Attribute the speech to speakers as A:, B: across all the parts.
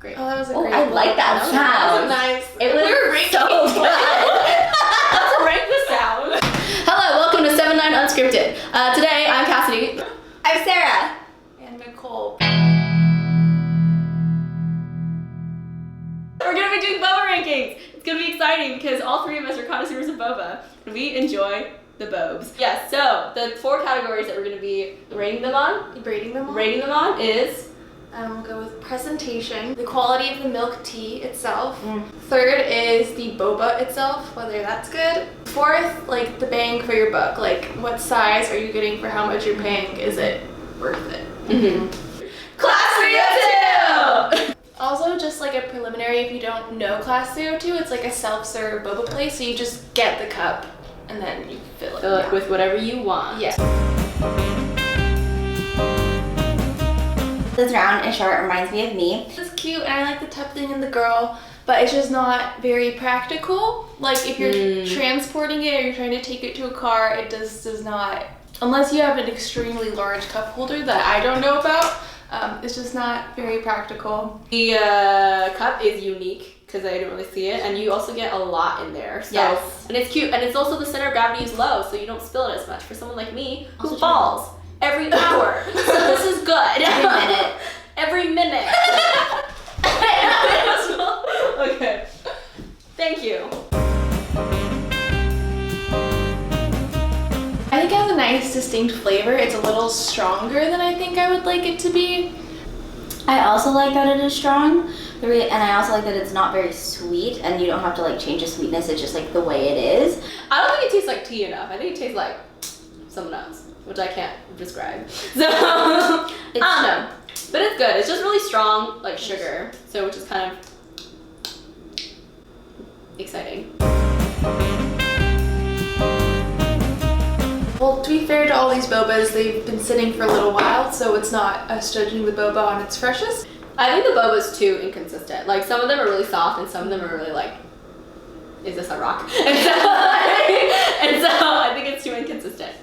A: Great.
B: Oh, that was a
C: Oh,
B: great
C: I like that
B: That
C: sound.
B: was nice.
C: It was so good.
A: Let's rank the sound.
C: Hello, welcome to 7.9 Unscripted. Today, I'm Cassidy.
B: I'm Sarah. And Nicole.
A: We're gonna be doing Boba rankings. It's gonna be exciting because all three of us are connoisseurs of Boba and we enjoy the Bobes. Yes, so the 4 categories that we're gonna be rating them on is
B: We'll go with presentation, the quality of the milk tea itself. Third is the boba itself, whether that's good. Fourth, like the bang for your buck. Like what size are you getting for how much you're paying? Is it worth it?
A: Class 302!
B: Also, just like a preliminary, if you don't know Class 302, it's like a self-serve boba place, so you just get the cup and then you fill it.
A: Fill it with whatever you want.
B: Yeah.
C: This round and short reminds me of me.
B: It's cute and I like the tuck thing in the girl, but it's just not very practical. Like if you're transporting it or you're trying to take it to a car, it does not, unless you have an extremely large cup holder that I don't know about, it's just not very practical.
A: The cup is unique because I didn't really see it, and you also get a lot in there. So,
C: Yes.
A: and it's cute, and it's also the center of gravity is low, so you don't spill it as much. For someone like me who
C: Also
A: falls every hour, so this is good.
C: Every minute.
A: Every minute. Okay. Thank you.
B: I think it has a nice distinct flavor. It's a little stronger than I think I would like it to be.
C: I also like that it is strong, and I also like that it's not very sweet, and you don't have to like change the sweetness. It's just like the way it is.
A: I don't think it tastes like tea enough. I think it tastes like something else, which I can't describe. So I don't know, but it's good. It's just really strong, like sugar, so which is kind of exciting.
B: Well, to be fair to all these bobas, they've been sitting for a little while, so it's not us judging the boba on its freshest.
A: I think the boba's too inconsistent. Like some of them are really soft, and some of them are really like, is this a rock? And so I think it's too inconsistent.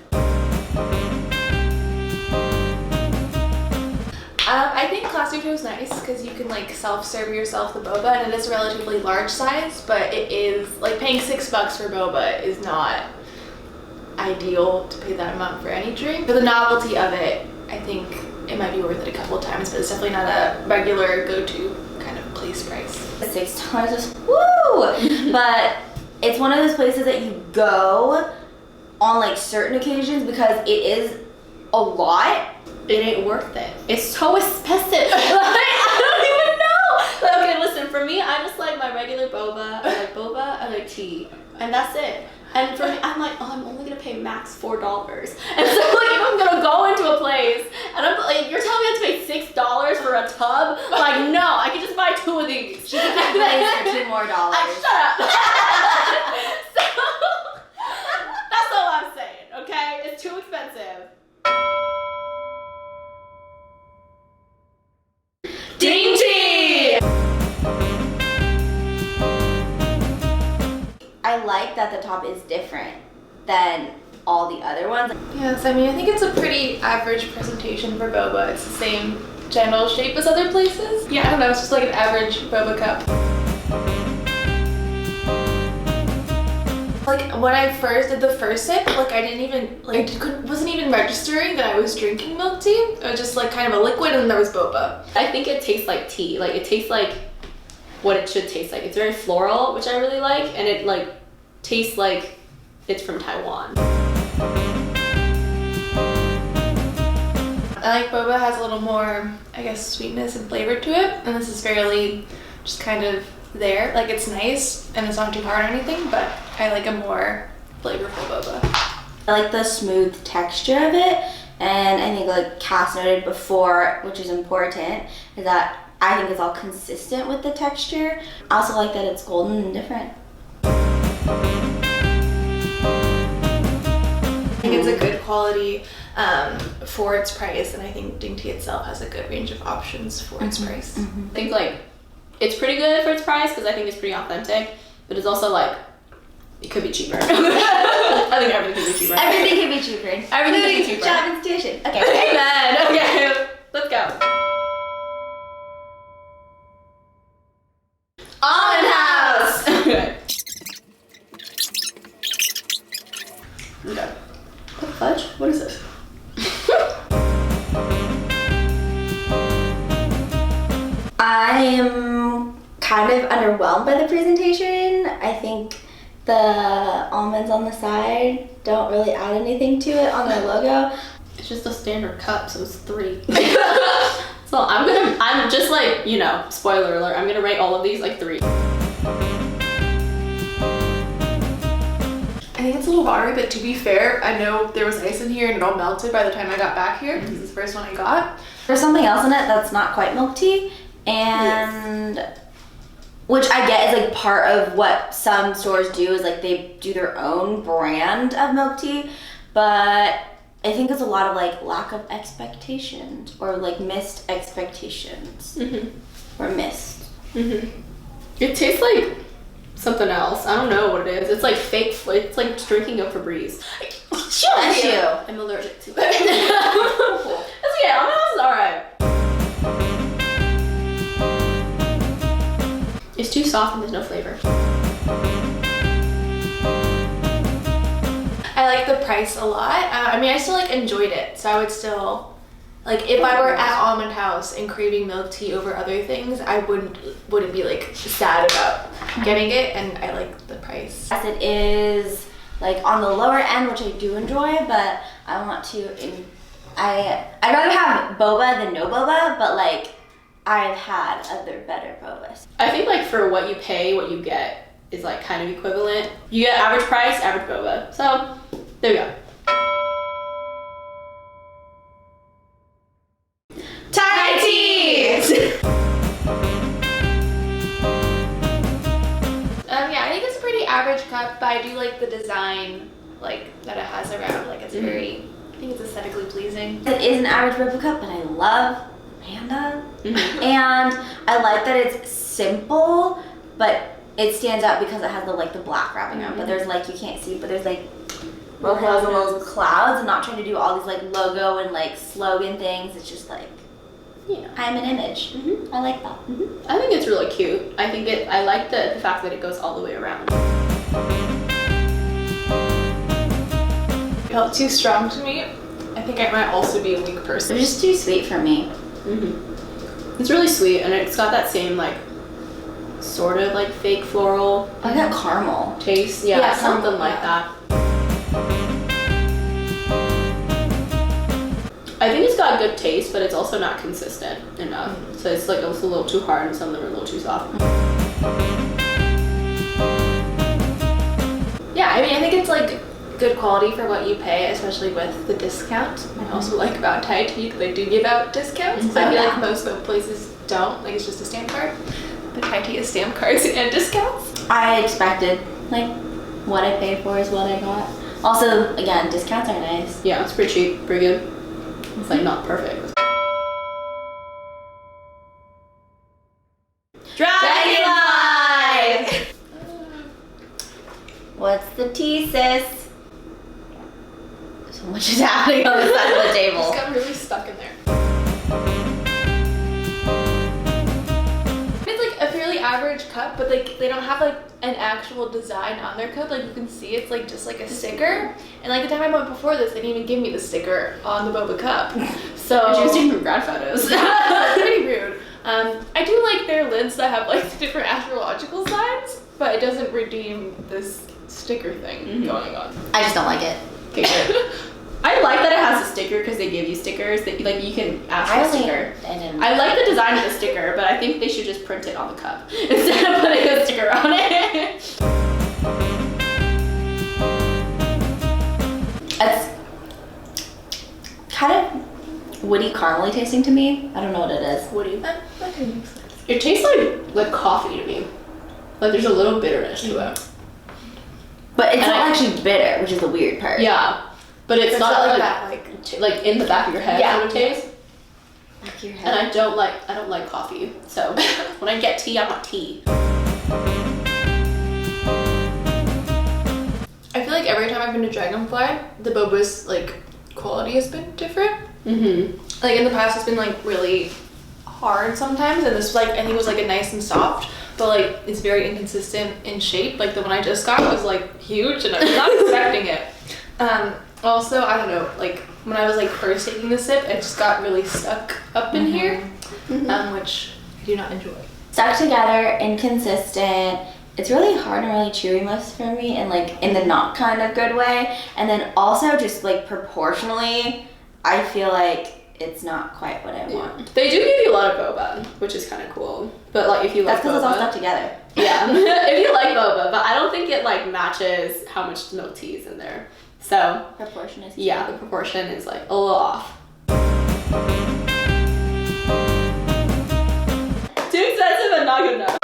B: I think Class 2 is nice because you can like self-serve yourself the boba, and it is a relatively large size, but it is like paying $6 for boba is not ideal to pay that amount for any drink. For the novelty of it, I think it might be worth it a couple of times, but it's definitely not a regular go-to kind of place price.
C: $6 is woo! But it's one of those places that you go on like certain occasions because it is a lot.
A: It ain't worth it. It's so expensive. Like, I don't even know. Like, okay, listen, for me, I just like my regular boba. I like tea. And that's it. And for me, I'm like, oh, I'm only gonna pay max $4. And so like if I'm gonna go into a place and I'm like, you're telling me I have to pay $6 for a tub? Like, no, I can just buy 2 of these.
C: She can get plays for $2 more.
A: Shut up. So that's all I'm saying, okay? It's too expensive. Dainty!
C: I like that the top is different than all the other ones.
B: Yes, I mean, I think it's a pretty average presentation for boba. It's the same general shape as other places. Yeah, I don't know, it's just like an average boba cup. Like when I first did the first sip, like I didn't even, like wasn't even registering that I was drinking milk tea. It was just like kind of a liquid and there was boba.
A: I think it tastes like tea. Like it tastes like what it should taste like. It's very floral, which I really like, and it like tastes like it's from Taiwan.
B: I like boba has a little more, I guess, sweetness and flavor to it, and this is fairly just kind of there. Like it's nice and it's not too hard or anything, but I like a more flavorful boba.
C: I like the smooth texture of it, and I think like Cass noted before, which is important, is that I think it's all consistent with the texture. I also like that it's golden and different.
B: I think it's a good quality for its price, and I think Dainty itself has a good range of options for its price.
A: I think like it's pretty good for its price because I think it's pretty authentic, but it's also like it could be cheaper. I think everything could be cheaper.
C: Everything can be cheaper.
A: Everything can be cheaper.
C: Job institution. Okay.
A: Amen. Okay, let's go.
C: I am kind of underwhelmed by the presentation. I think the almonds on the side don't really add anything to it on their logo.
A: It's just a standard cup, so it's 3. So I'm just like, you know, spoiler alert, I'm gonna rate all of these like 3.
B: I think it's a little watery, but to be fair, I know there was ice in here and it all melted by the time I got back here because it's the first one I got.
C: There's something else in it that's not quite milk tea, and which I get is like part of what some stores do is like they do their own brand of milk tea, but I think it's a lot of like lack of expectations or like missed expectations or missed.
A: It tastes like something else. I don't know what it is. It's like fake. It's like drinking a Febreze.
C: Bless you.
A: I'm allergic to it. It's okay. I'm alright. It's too soft and there's no flavor.
B: I like the price a lot. I mean, I still like enjoyed it, so I would still like if I were at Almond House and craving milk tea over other things, I wouldn't be like sad about getting it, and I like the price.
C: Yes, it is like on the lower end, which I do enjoy, but I want to. I'd rather have boba than no boba, but like I've had other better bobas.
A: I think like for what you pay, what you get is like kind of equivalent. You get average price, average boba. So there we go.
C: Thai teas!
B: Yeah, I think it's a pretty average cup, but I do like the design like that it has around. Like it's very, I think it's aesthetically pleasing.
C: It is an average boba cup, but I love panda. And I like that it's simple, but it stands out because it has the like the black wrapping around. But there's like, you can't see, but there's like logos and those clouds. I'm not trying to do all these like logo and like slogan things. It's just like,
A: Yeah.
C: I'm an image. I like that.
A: I think it's really cute. I like the fact that it goes all the way around.
B: It felt too strong to me. I think I might also be a weak
C: They're
B: person.
C: just too sweet for me.
A: It's really sweet, and it's got that same like sort of like fake floral
C: I got caramel.
A: taste. Yeah,
B: Yeah,
A: something
B: caramel,
A: like
B: yeah.
A: that. I think it's got good taste, but it's also not consistent enough. So it's like also a little too hard and some of them are a little too soft.
B: Yeah, I mean, I think it's like good quality for what you pay, especially with the discount. I also like about Thai tea because they do give out discounts. I feel like most places don't. Like it's just a stamp card. But Thai tea is stamp cards and discounts.
C: I expected, like, what I paid for is what I got. Also, again, discounts are nice.
A: Yeah, it's pretty cheap, pretty good. It's like not perfect.
C: Dragonfly! What's the tea, sis? So much is happening on the side of the table.
B: Just got really stuck in there. It's like a fairly average cup, but like they don't have like an actual design on their cup. Like you can see it's like just like a sticker. And like the time I went before this, they didn't even give me the sticker on the boba cup. So
A: She was taking from grad photos.
B: that's pretty rude. I do like their lids that have like the different astrological signs, but it doesn't redeem this sticker thing going on.
C: I just don't like it.
A: Okay, good. I like that it has a sticker because they give you stickers that like you can ask for a sticker. I like the design of the sticker, but I think they should just print it on the cup instead of putting a sticker on it.
C: It's kind of woody caramely tasting to me. I don't know what it is.
A: What do you?
B: That can make sense.
A: It tastes like coffee to me. Like there's a little bitterness to it.
C: But it's
A: And
C: not
A: I-
C: actually bitter, which is the weird part.
A: Yeah, but it's not like
B: that,
A: like in the back of your head
B: Yeah.
A: sort of taste.
C: Back of your
A: And
C: head.
A: I don't like coffee. So when I get tea, I want tea.
B: I feel like every time I've been to Dragonfly, the boba's like quality has been different. Like in the past, it's been like really hard sometimes, and this like I think was like a nice and soft, but like it's very inconsistent in shape. Like the one I just got was like huge, and I was not expecting it. Also, I don't know, like when I was like first taking the sip, it just got really stuck up in here, which do not enjoy.
C: Stuck together, inconsistent. It's really hard and really chewy most for me, and like in the not kind of good way. And then also just like proportionally, I feel like it's not quite what I want.
A: They do give you a lot of boba, which is kind of cool. But like if you like
C: That's because
A: boba,
C: it's all stuck together.
A: Yeah, if you like boba, but I don't think it like matches how much milk tea is in there. So
C: Proportion is
A: yeah, the proportion is like a little off. Too expensive and not good enough.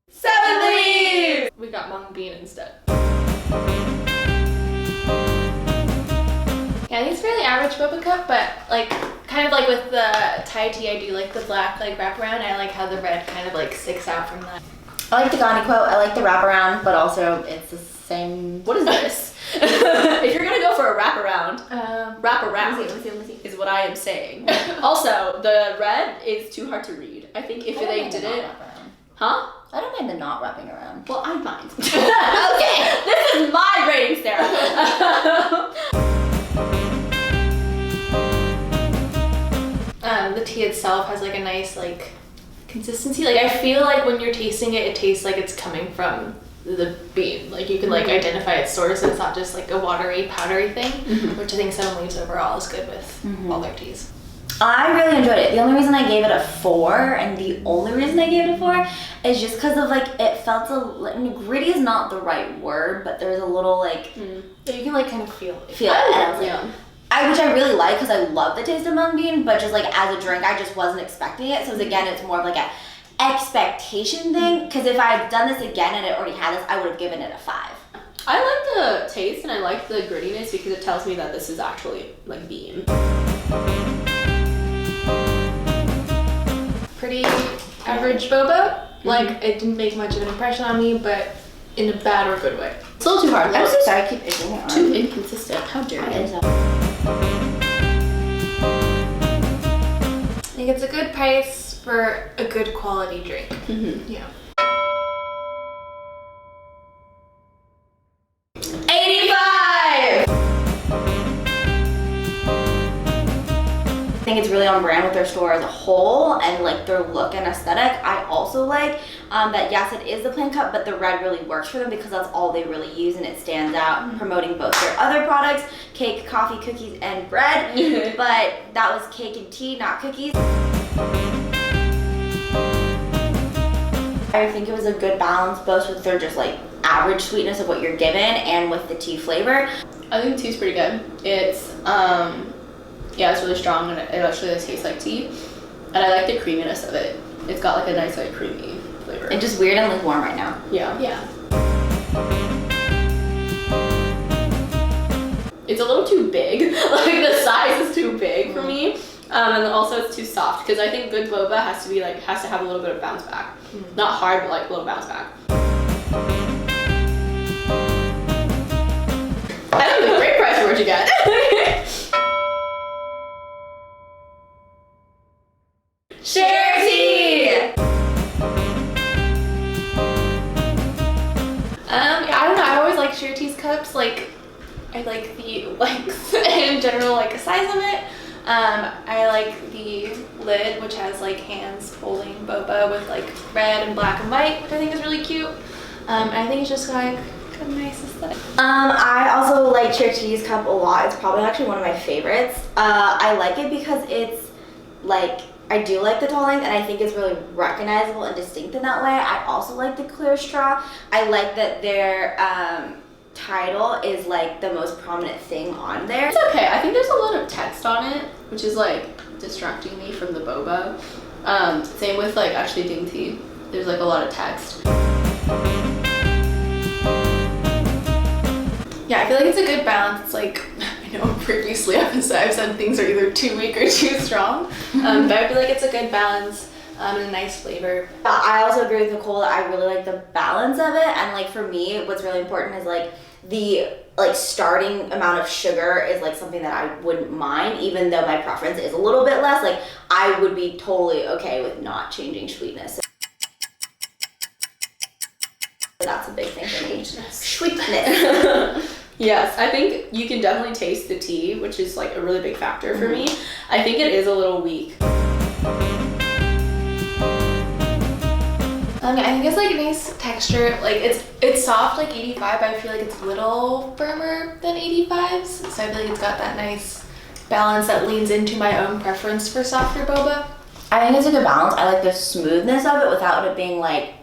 A: 7 leaves!
B: We got mung bean instead. Yeah, I think it's fairly average boba cup, but like kind of like with the Thai tea, I do like the black like wraparound. I like how the red kind of like sticks out from that.
C: I like the Gandhi quote. I like the wraparound, but also it's the same.
A: What is this? If you're gonna go for a wraparound, wraparound
C: Let me see.
A: is what I am saying. Also, the red is too hard to read. I think if they did it, huh?
C: I don't mind the not wrapping around.
A: Well, I mind. Okay, this is my rating, Sarah.
B: The tea itself has like a nice like consistency. Like I feel like when you're tasting it, it tastes like it's coming from the bean. Like you can like identify its source. It's not just like a watery, powdery thing, which I think 7 Leaves overall is good with all their teas.
C: I really enjoyed it. The only reason I gave it a 4, and the only reason I gave it a 4, is just because of like it felt gritty is not the right word, but there's a little like
B: But you can like kind of feel it.
C: feel it. And I was like,
A: Yeah.
C: which I really like because I love the taste of mung bean, but just like as a drink, I just wasn't expecting it. So again, it's more of like a expectation thing. Because if I had done this again and it already had this, I would have given it a 5.
A: I like the taste and I like the grittiness because it tells me that this is actually like bean.
B: Pretty average boba. Like it didn't make much of an impression on me, but in a bad or good way.
A: It's a little too hard.
C: I'm so sorry, I keep itching it.
A: Too inconsistent. How dare
C: It
A: you?
C: is
B: I think it's a good price for a good quality drink. Yeah.
A: 85!
C: I think it's really on brand with their store as a whole and like their look and aesthetic. I also like that yes, it is the plain cup, but the red really works for them because that's all they really use and it stands out, promoting both their other products, cake, coffee, cookies, and bread. But that was cake and tea, not cookies. I think it was a good balance both with their just like average sweetness of what you're given and with the tea flavor.
A: I think the tea's pretty good. It's yeah, it's really strong and it actually does taste like tea. And I like the creaminess of it. It's got like a nice like creamy flavor.
C: And just weird and like warm right now.
A: Yeah.
B: Yeah.
A: It's a little too big. Like the size is too big for me. And then also it's too soft because I think good boba has to have a little bit of bounce back. Not hard, but like a little bounce back. I think it's a great price for what you get. Share tea!
B: Yeah, I don't know. I always like share tea's cups. Like, I like the length in general, like the size of it. I like the lid, which has like hands holding boba with like red and black and white, which I think is really cute. I think it's just like a nice aesthetic.
C: I also like Share Tea's cup a lot. It's probably actually one of my favorites. I like it because it's like, I do like the tall length and I think it's really recognizable and distinct in that way. I also like the clear straw. I like that their title is like the most prominent thing on there.
A: It's okay. I think there's a lot of text on it, which is like distracting me from the boba. Same with like actually Ding Tea. There's like a lot of text.
B: Yeah, I feel like it's a good balance. It's like, I know previously I've said things are either too weak or too strong, but I feel like it's a good balance and a nice flavor.
C: I also agree with Nicole that I really like the balance of it, and like for me, what's really important is like the like starting amount of sugar is like something that I wouldn't mind, even though my preference is a little bit less. Like I would be totally okay with not changing sweetness. That's a big thing for me. Sweetness.
A: Yes, I think you can definitely taste the tea, which is like a really big factor for me. I think it is a little weak.
B: I think it's like a nice texture. Like it's soft like 85, but I feel like it's a little firmer than 85s. So I feel like it's got that nice balance that leans into my own preference for softer boba.
C: I think it's a good balance. I like the smoothness of it without it being like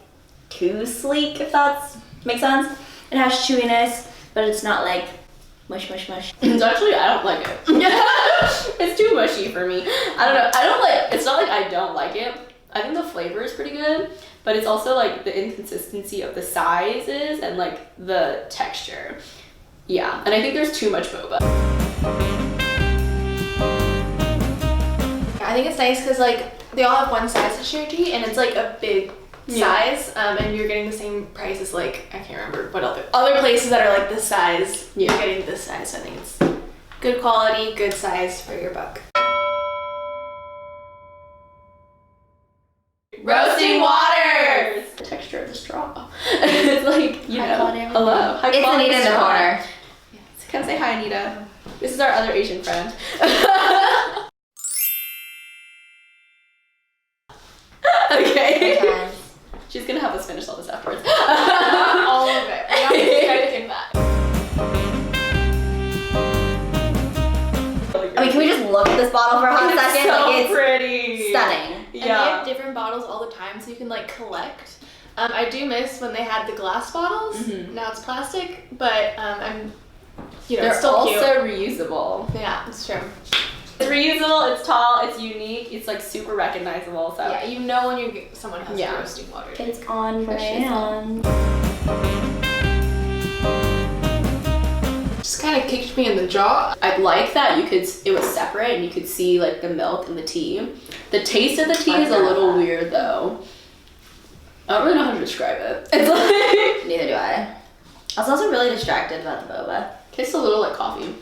C: too sleek, if that makes sense. It has chewiness, but it's not like mush.
A: It's actually, I don't like it. It's too mushy for me. I don't know. It's not like I don't like it. I think the flavor is pretty good, but it's also like the inconsistency of the sizes and like the texture. Yeah, and I think there's too much boba.
B: I think it's nice because like they all have one size of sheer tea and it's like a big size, and you're getting the same price as like, I can't remember what other places that are like this size. You're getting this size, so I think it's good quality, good size for your buck.
A: Roasting waters! The texture of the straw. It's like, hello. High
C: It's
A: quality
C: Anita in the
A: straw.
C: corner.
A: Yes. Come say hi, Anita. This is our other Asian friend. Okay. She's gonna have us finish all this afterwards.
B: All of it. We don't expecting that.
C: I mean, can we just look at this bottle for a hot second?
A: So
C: Like, it's
A: pretty.
C: stunning.
B: And they have different bottles all the time, so you can like collect. I do miss when they had the glass bottles. Now it's plastic, but I'm,
A: They're
B: it's still
A: also
B: cute.
A: reusable.
B: Yeah, it's true.
A: It's reusable, it's tall, it's unique, it's like super recognizable. So
B: Yeah, when someone has roasting water.
C: It's on brand.
B: Just kind of kicked me in the jaw.
A: I like that it was separate and you could see like the milk and the tea. The taste of the tea is a little weird though. I don't really know how to describe it. It's like
C: Neither do I. I was also really distracted about the boba.
A: tastes a little like coffee.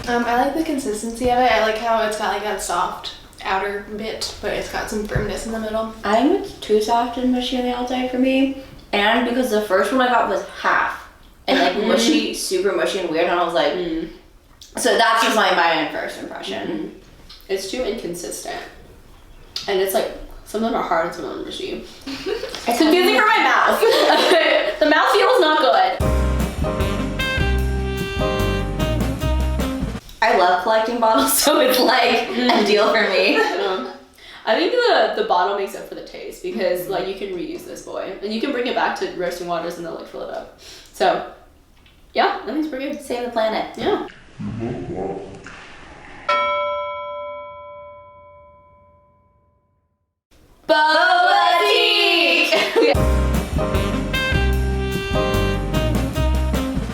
B: I like the consistency of it. I like how it's got like that soft outer bit, but it's got some firmness in the middle.
C: I think it's too soft and mushy on the outside for me. And because the first one I got was half. And like mushy, super mushy and weird. And I was like, So that's just my first impression.
A: It's too inconsistent. And it's like, some of them are hard, some of them are mushy. It's confusing for my mouth. The mouthfeel is not good.
C: I love collecting bottles, so it's like a deal for me.
A: I think the bottle makes up for the taste because like you can reuse this boy and you can bring it back to roasting waters and they'll like fill it up. So yeah, I think it's pretty good.
C: Save the planet.
A: Yeah. Boba tea!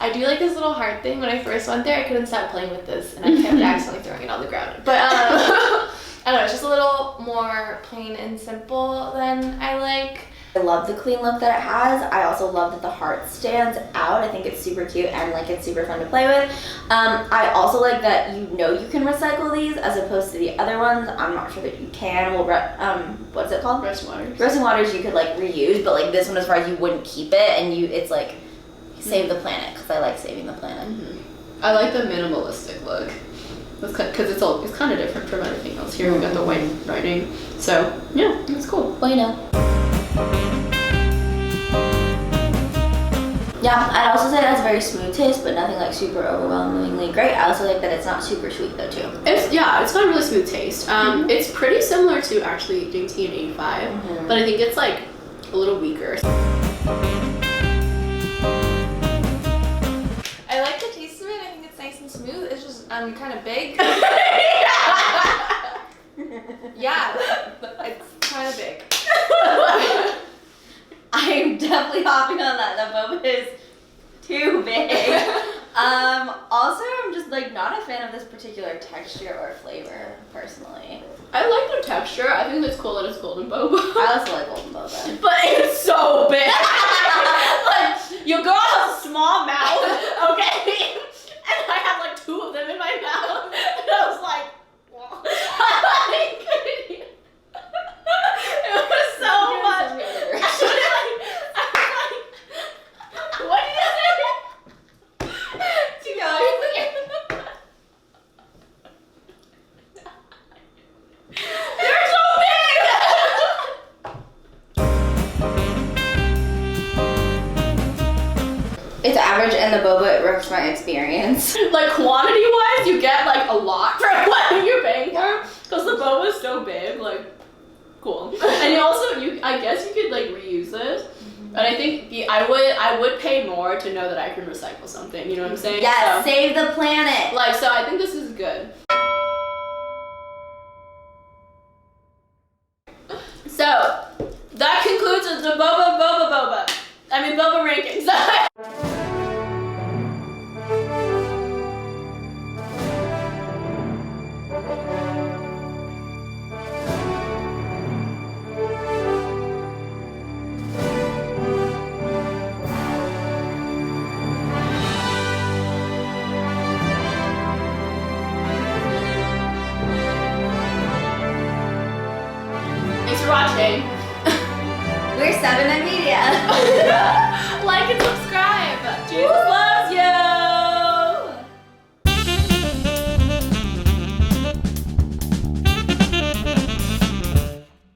B: I do like this little heart thing. When I first went there, I couldn't stop playing with this, and I kept accidentally throwing it on the ground. But I don't know, it's just a little more plain and simple than I like.
C: I love the clean look that it has. I also love that the heart stands out. I think it's super cute and like it's super fun to play with. I also like that you can recycle these as opposed to the other ones. I'm not sure that you can. Well, what's it called?
A: Roasting waters.
C: Roasting waters you could like reuse, but like this one as far as you wouldn't keep it and it's like save the planet because I like saving the planet.
A: I like the minimalistic look because it's kind of different from everything else. Here we got the white writing, so yeah, it's cool.
C: Bueno. Yeah, I'd also say it has a very smooth taste, but nothing like super overwhelmingly great. I also like that it's not super sweet though too.
A: It's got a really smooth taste. It's pretty similar to actually doing tea in 85, but I think it's like a little weaker.
B: I like the taste of it. I think it's nice and smooth. It's just kind of big. Yeah, it's kind of big.
C: I'm definitely hopping on that. The boba is too big. Also, I'm just like not a fan of this particular texture or flavor personally.
A: I like the texture. I think it's cool that it's golden boba.
C: I also like golden boba.
A: But it's so big. Like, your girl has a small mouth, okay? And I had like 2 of them in my mouth. And I was like, wow. It was so much. I was like,
C: my experience.
A: Like quantity wise, you get like a lot for what you're paying for because the boba is so big. Like, cool. And you also, I guess you could like reuse this. But I think I would pay more to know that I can recycle something. You know what I'm saying?
C: Yes,
A: so,
C: save the planet.
A: Like, so I think this is good. So that concludes the boba rankings. Thanks for watching.
C: We're 7.9 Media.
A: Like and subscribe.